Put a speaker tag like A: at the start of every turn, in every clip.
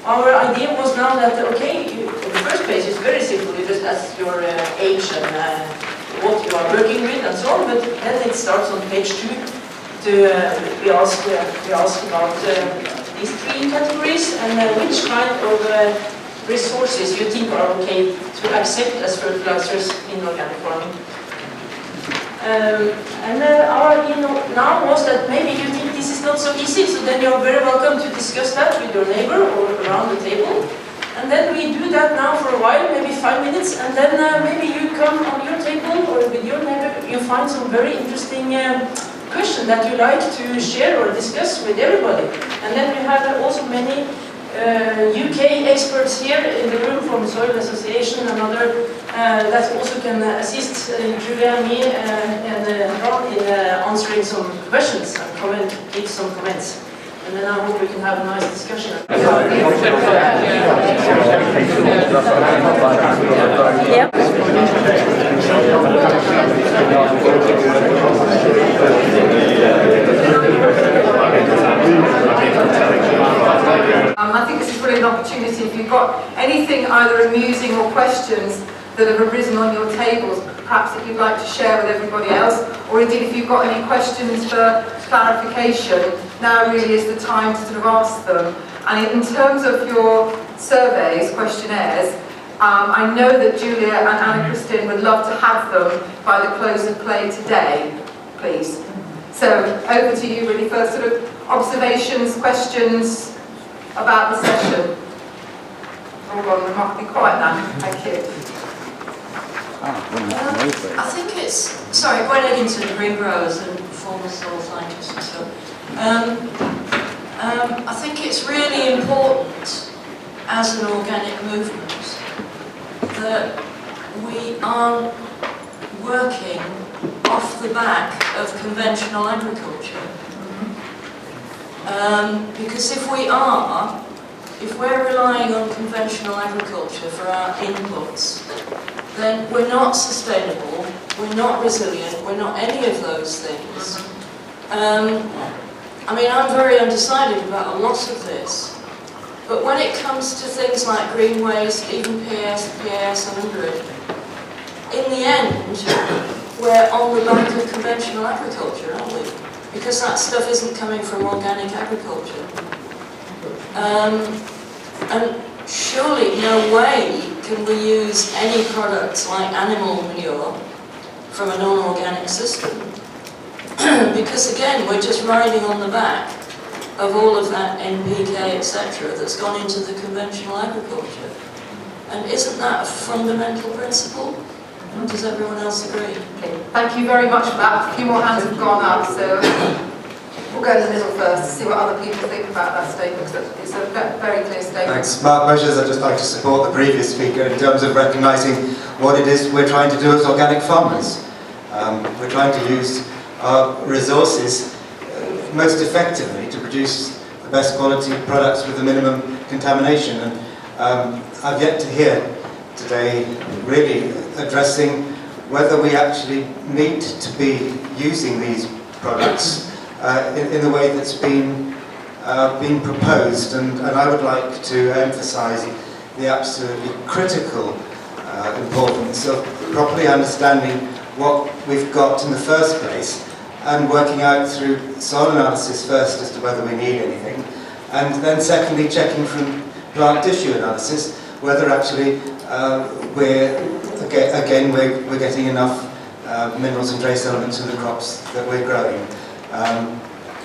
A: our idea was now that, okay, the first page is very simple, you just ask your age and what you are working with and so on, but then it starts on page 2 to, we ask about these 3 categories and which kind of resources you think are okay to accept as fertilizers in organic farming. And our idea now was that maybe you think this is not so easy, so then you're very welcome to discuss that with your neighbor or around the table. And then we do that now for a while, maybe 5 minutes, and then maybe you come on your table or with your neighbor, you find some very interesting question that you like to share or discuss with everybody. And then we have also many UK experts here in the room from Soil Association and other that also can assist Julia and me and Ron in answering some questions and give some comments. And then I hope we can have a nice discussion. Yeah.
B: I think this is really an opportunity. If you've got anything either amusing or questions that have arisen on your tables, perhaps that you'd like to share with everybody else, or indeed if you've got any questions for clarification, now really is the time to sort of ask them. And in terms of your surveys, questionnaires, I know that Julia and Anna-Christine would love to have them by the close of play today, please. So over to you really for sort of observations, questions about the session. All gone remarkably quiet now, thank you.
C: I think it's, sorry, going into the green growers and former soil scientists and so I think it's really important as an organic movement that we aren't working off the back of conventional agriculture. Because if we're relying on conventional agriculture for our inputs, then we're not sustainable, we're not resilient, we're not any of those things. I mean, I'm very undecided about a lot of this, but when it comes to things like green waste, even PAS 100, in the end, we're on the back of conventional agriculture, aren't we? Because that stuff isn't coming from organic agriculture. And surely no way can we use any products like animal manure from a non-organic system. Because again, we're just riding on the back of all of that NPK, etc., that's gone into the conventional agriculture. And isn't that a fundamental principle? Does everyone else agree?
B: Okay. Thank you very much for that. A few more hands have gone up, so we'll go to the middle first to see what other people think about that statement, because it's a very clear statement.
D: Thanks. Mark Measures, I'd just like to support the previous speaker in terms of recognising what it is we're trying to do as organic farmers. We're trying to use our resources most effectively to produce the best quality products with the minimum contamination. And I've yet to hear today really addressing whether we actually need to be using these products in the way that's been proposed, and I would like to emphasise the absolutely critical importance of properly understanding what we've got in the first place and working out through soil analysis first as to whether we need anything, and then secondly checking from plant tissue analysis whether actually we're getting enough minerals and trace elements in the crops that we're growing.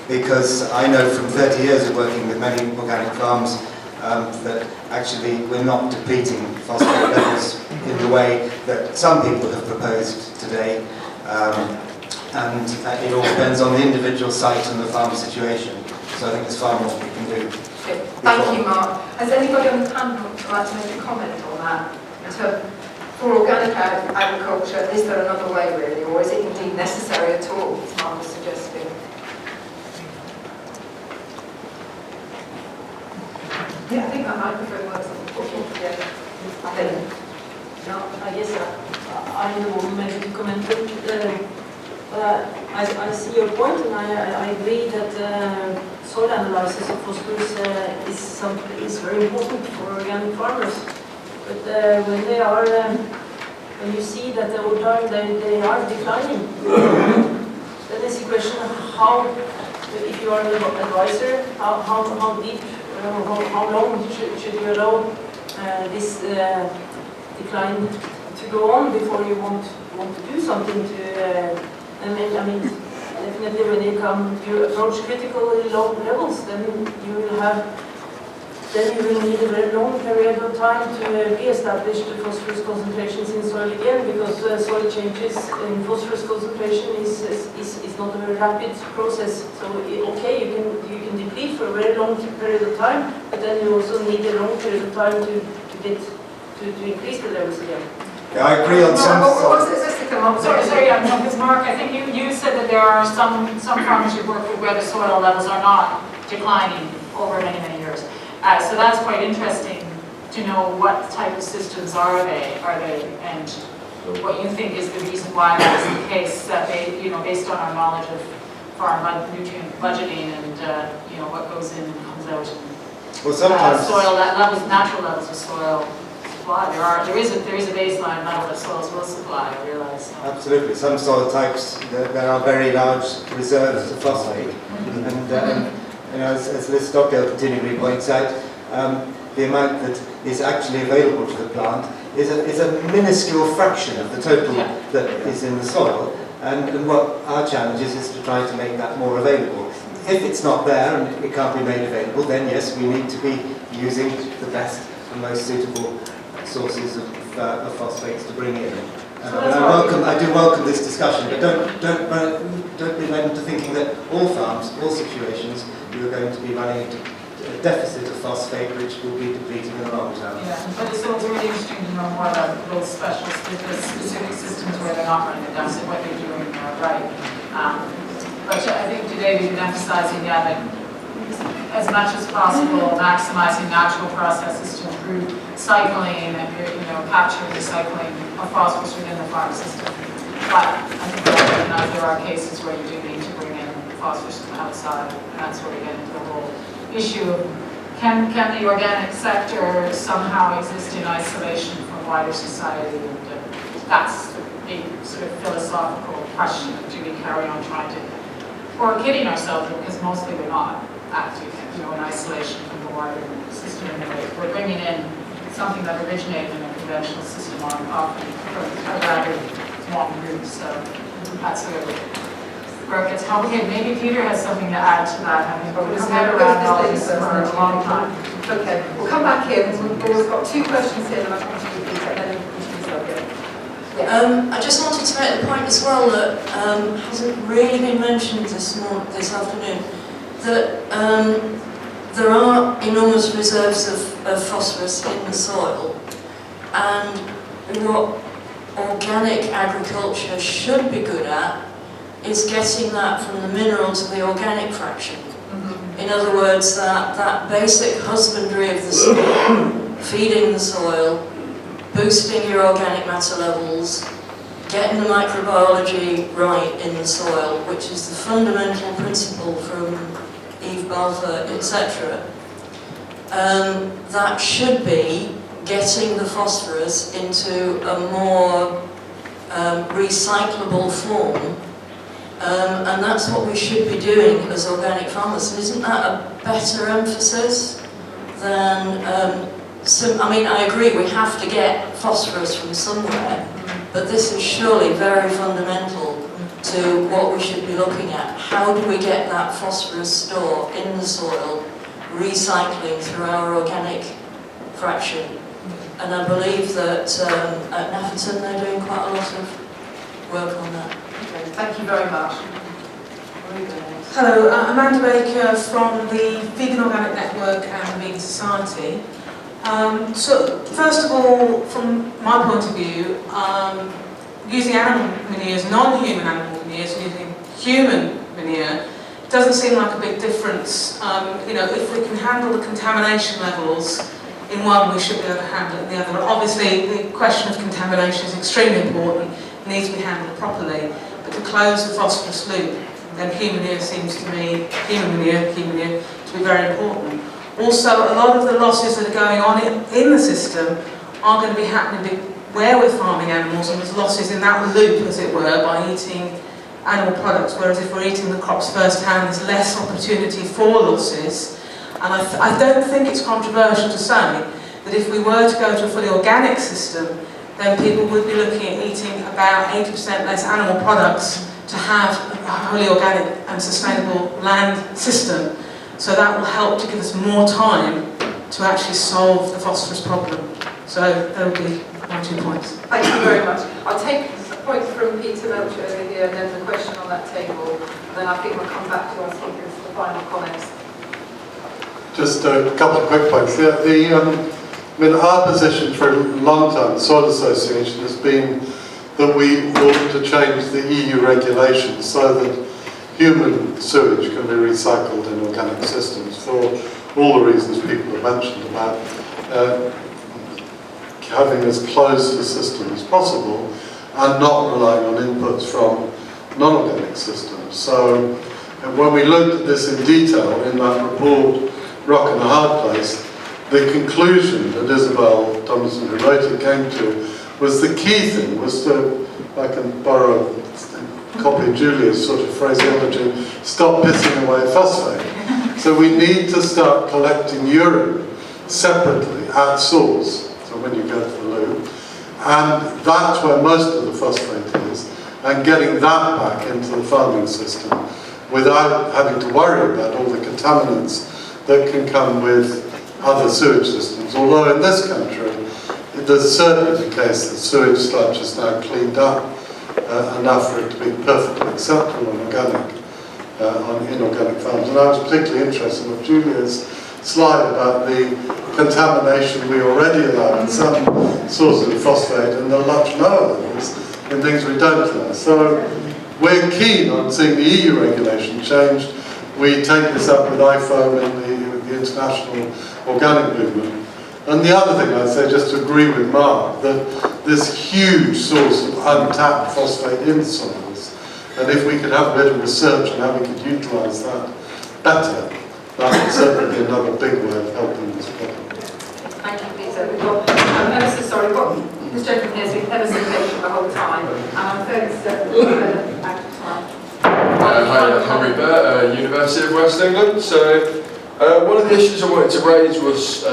D: Because I know from 30 years of working with many organic farms that actually we're not depleting phosphate levels in the way that some people have proposed today. And it all depends on the individual site and the farm situation. So I think there's far more we can do.
B: Okay. Thank you, Mark. Has anybody on the panel like to make a comment on that? For organic agriculture, is there another way really, or is it indeed necessary at all, as Mark was suggesting? Yeah, I think that microphone works on the book. Yeah, I think.
A: No, I guess I will make a comment.
C: I see your point, and I agree that soil analysis of phosphorus is very important for organic farmers. But when you see that over time they are declining, then it's a question of how, if you are an advisor, how deep, how long should you allow this decline to go on before you want to do something to. I mean, definitely when you approach critically low levels, then you will need a very long period of time to re-establish the phosphorus concentrations in soil again, because soil changes in phosphorus concentration is not a very rapid process. So okay, you can deplete for a very long period of time, but then you also need a long period of time to increase the levels again.
D: Yeah, I agree on some.
B: Sorry, because Mark, I think you said that there are some farmers you work with where the soil levels are not declining over many, many years. So that's quite interesting to know what type of systems are they, and what you think is the reason why that's the case, that based on our knowledge of farm nutrient budgeting and what goes in and comes out.
D: Well, sometimes
B: soil levels, natural levels of soil. There is a baseline level that soils will supply, I realise. So.
D: Absolutely. Some soil types, there are very large reserves of phosphate. And as Liz Stockdale continually points out, the amount that is actually available to the plant is a minuscule fraction of the total that is in the soil. And what our challenge is to try to make that more available. If it's not there and it can't be made available, then yes, we need to be using the best and most suitable sources of phosphates to bring in. I do welcome this discussion, but don't be led into thinking that all farms, all situations, you are going to be running into a deficit of phosphate, which will be depleting in the long term.
B: Yeah, but it's also really interesting to know more about those specific systems where they're not running a deficit, what they're doing right. But I think today we've been emphasizing, that as much as possible, maximizing natural processes to improve cycling and capturing recycling of phosphorus within the farm system. But I think we recognize there are cases where you do need to bring in phosphorus from outside, and that's where we get into the whole issue of can the organic sector somehow exist in isolation from wider society? And that's the big sort of philosophical question of do we carry on trying to, or kidding ourselves, because mostly we're not active, in isolation from the wider system in a way. We're bringing in something that originated in a conventional system often from a rather long route. So that's where it gets complicated. Maybe Peter has something to add to that, having put his head around all this for a long time. Okay, we'll come back here. We've got two questions here that I want to repeat, and then we'll continue the subject.
C: I just wanted to make the point as well that hasn't really been mentioned this afternoon, that there are enormous reserves of phosphorus in the soil, and what organic agriculture should be good at is getting that from the mineral to the organic fraction. In other words, that basic husbandry of the soil, feeding the soil, boosting your organic matter levels, getting the microbiology right in the soil, which is the fundamental principle from Eve Balfour, etc. That should be getting the phosphorus into a more recyclable form, and that's what we should be doing as organic farmers. And isn't that a better emphasis than I mean, I agree we have to get phosphorus from somewhere, but this is surely very fundamental to what we should be looking at. How do we get that phosphorus store in the soil, recycling through our organic fraction? And I believe that at Nafferton they're doing quite a lot of work on that.
B: Okay, thank you very much.
E: Hello, Amanda Baker from the Vegan Organic Network and the Vegan Society. So, first of all, from my point of view, using animal manures, non-human animal manures, and using human manure doesn't seem like a big difference. If we can handle the contamination levels in one, we should be able to handle it in the other. Obviously, the question of contamination is extremely important, it needs to be handled properly. But to close the phosphorus loop, then human manure seems to me, human manure to be very important. Also, a lot of the losses that are going on in the system are going to be happening where we're farming animals, and there's losses in that loop, as it were, by eating animal products, whereas if we're eating the crops first-hand, there's less opportunity for losses. And I don't think it's controversial to say that if we were to go to a fully organic system, then people would be looking at eating about 80% less animal products to have a fully organic and sustainable land system. So that will help to give us more time to actually solve the phosphorus problem. So that would be my 2 points.
B: Thank you very much. I'll take a point from Peter Welch over here, and then the question on that table, and then I think we'll come back to our speakers for the final comments.
F: Just a couple of quick points. I mean, our position for a long time, the Soil Association, has been that we ought to change the EU regulations so that human sewage can be recycled in organic systems for all the reasons people have mentioned about having as closed a system as possible and not relying on inputs from non-organic systems. So when we looked at this in detail in that report, Rock and a Hard Place, the conclusion that Isabel Thompson, who wrote it, came to was the key thing was to, if I can borrow a copy of Julia's sort of phraseology, stop pissing away phosphate. So we need to start collecting urine separately at source, so when you go to the loop, and that's where most of the phosphate is, and getting that back into the farming system without having to worry about all the contaminants that can come with other sewage systems. Although in this country, there's certainly the case that sewage sludge is now cleaned up enough for it to be perfectly acceptable and organic on inorganic farms. And I was particularly interested in Julia's slide about the contamination we already allow in some sources of phosphate and the much lower levels in things we don't allow. So we're keen on seeing the EU regulation changed. We take this up with IFOAM in the international organic movement. And the other thing I'd say, just to agree with Mark, that this huge source of untapped phosphate in soils, and if we could have a bit of research on how we could utilise that better, that would certainly be another big way of helping this problem.
B: Thank you, Peter. We've got, I'm ever so sorry, we've got this gentleman here has been ever so patient the whole time, and I'm fairly certain out of time.
G: Hi, I'm Henry Burt, University of West England. So one of the issues I wanted to raise was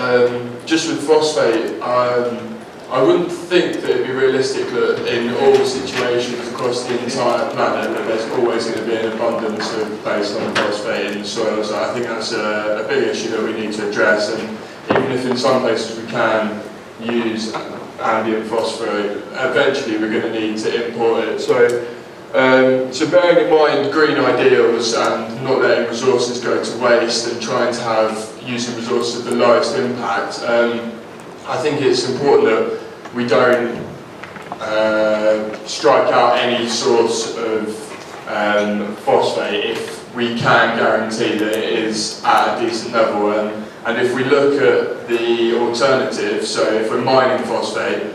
G: just with phosphate. I wouldn't think that it'd be realistic that in all situations across the entire planet that there's always going to be an abundance of baseline phosphate in the soil. So I think that's a big issue that we need to address, and even if in some places we can use ambient phosphate, eventually we're going to need to import it. So bearing in mind green ideals and not letting resources go to waste and trying to have using resources of the lowest impact, I think it's important that we don't strike out any source of phosphate if we can guarantee that it is at a decent level. And if we look at the alternative, so if we're mining phosphate,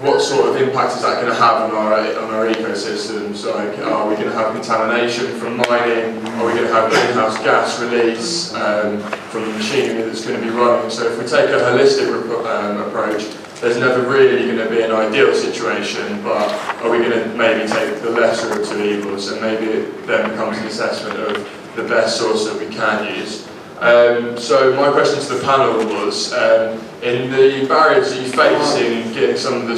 G: what sort of impact is that going to have on our ecosystems? Like, are we going to have contamination from mining? Are we going to have greenhouse gas release from the machinery that's going to be running? So if we take a holistic approach, there's never really going to be an ideal situation, but are we going to maybe take the lesser of two evils, and maybe it then becomes an assessment of the best source that we can use. So my question to the panel was, in the barriers that you face in getting some of the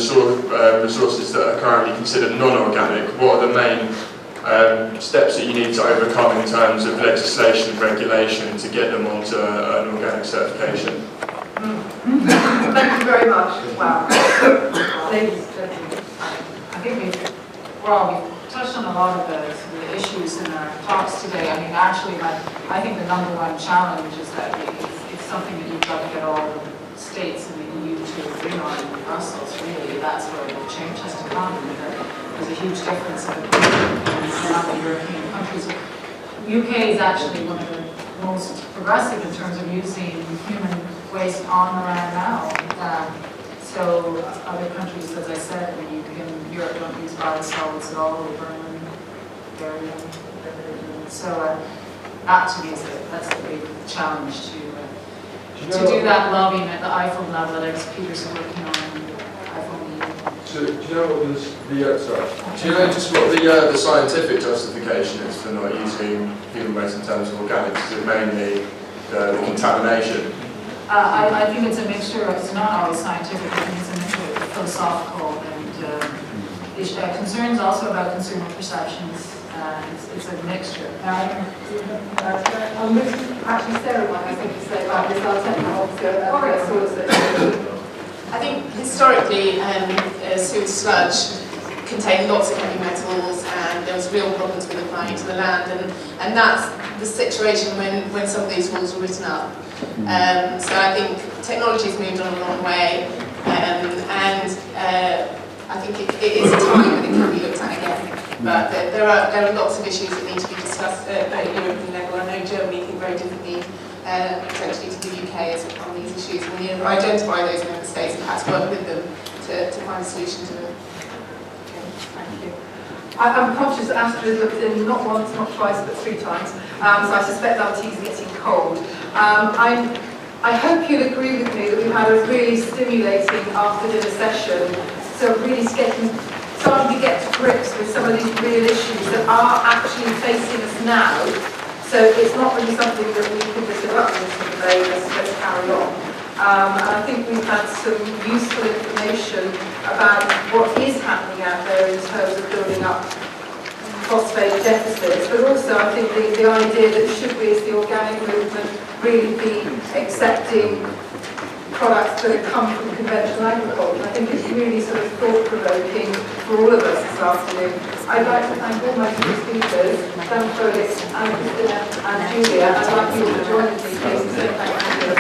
G: resources that are currently considered non-organic, what are the main steps that you need to overcome in terms of legislation and regulation to get them onto an organic certification?
B: Thank you very much. Wow. Ladies and gentlemen.
H: I think we've touched on a lot of the issues in our talks today. I mean, actually, I think the number one challenge is that it's something that you've got to get all the states in the EU to agree on in Brussels, really. That's where the change has to come. There's a huge difference in the European countries. UK is actually one of the most progressive in terms of using human waste on the land now. So other countries, as I said, I mean, Europe don't use biosolids at all, they burn them, bury them. So that to me that's the big challenge to do that lobbying at the iPhone level that Peter's working on iPhone.
G: So, do you know what do you know just what the scientific justification is for not using human-based in terms of organics? Is it mainly the contamination?
H: I think it's a mixture. It's not always scientific. I think it's a mixture of philosophical and concerns also about consumer perceptions. It's a mixture.
B: I'm actually Sarah might have something to say about this. I'll take my officer about the source.
I: I think historically, sewage sludge contained lots of heavy metals, and there was real problems with applying it to the land, and that's the situation when some of these rules were written up. So I think technology's moved on a long way, and I think it is a time when it can be looked at again. But there are lots of issues that need to be discussed at European level. I know Germany think very differently, potentially to the UK as on these issues. And we identify those member states and perhaps work with them to find a solution to them.
B: Thank you. I'm conscious that Astrid has looked in not once, not twice, but 3 times. So I suspect our tea's getting cold. I hope you'll agree with me that we've had a really stimulating after-dinner session. So really starting to get to grips with some of these real issues that are actually facing us now. So it's not really something that we can just go up into the bay, let's carry on. And I think we've had some useful information about what is happening out there in terms of building up phosphate deficits, but also I think the idea that should we as the organic movement really be accepting products that have come from conventional agriculture. I think it's really sort of thought-provoking for all of us this afternoon. I'd like to thank all my 2 speakers, Dan Foley, Anna Christina and Julia. I'd like you all to join me, please, and say thank you.